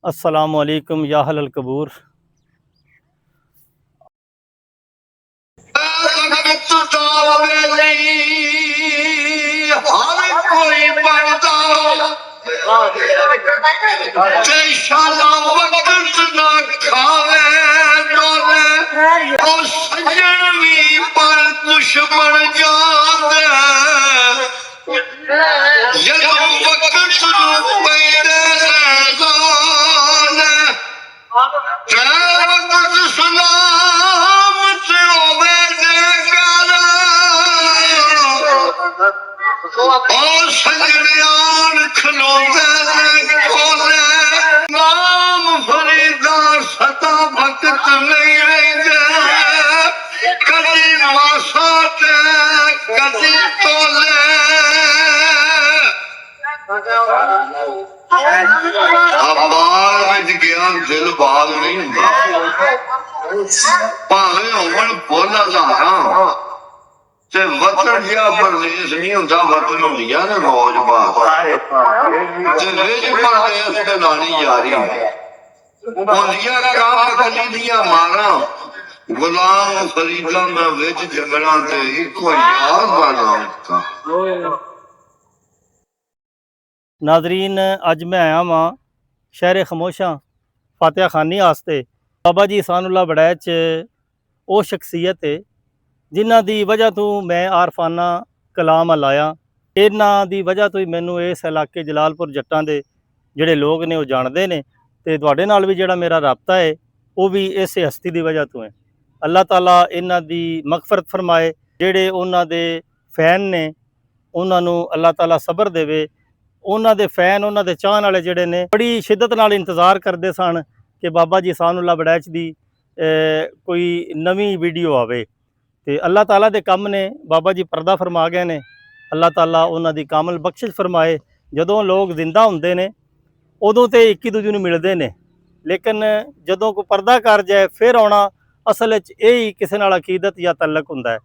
अस्सलामुअलैकुम या अहलल कबूर। दिल बाग नहीं होंगे भावे होवन फुल हजारां ते वतन जिहा परदेस नहीं होंदा। वतन होंदियां ने मौज बात ते विच परदेस ते नानी यारी होंदियां काम कली दियां मारां गुलाम फरीदा मैं विच जंगलां ते इको यार बना नाजरीन, अज मैं आया वां शहर खमोशा फातिहा खानी वास्ते। बाबा जी सानुल्लाह बड़ैच वो शख्सियत है जिन्हां दी वजह तो मैं आरफाना कलाम लाया। इन्हां दी वजह तो ही मैनू इस इलाके जलालपुर जट्टां दे जिहड़े लोग ने वो जानते हैं ते तुहाडे नाल भी जिहड़ा मेरा राबता है वो भी इस हस्ती की वजह तो है। अल्लाह ताला इन्हां दी मगफरत फरमाए। जिहड़े उन्हां दे फैन ने उन्हां नू अल्लाह ताला सबर देवे। उन्हां दे फैन उन्हां दे चाहण वाले जिहड़े ने बड़ी शिद्दत नाल इंतज़ार करते सन कि बाबा जी सानुल्लाह बड़ैच दी कोई नवीं वीडियो आवे ते अल्लाह ताला दे कम ने बाबा जी पर्दा फरमा गए ने। अल्लाह ताला उन्हां दी कामल बख्शिश फरमाए। जदों लोग जिंदा हुंदे ने उदों ते एक ही दूजे नूं मिलदे ने, लेकिन जदों कोई पर्दा कर जाए फिर आउणा असल च यही किसी नाल अकीदत या तल्लक हुंदा है।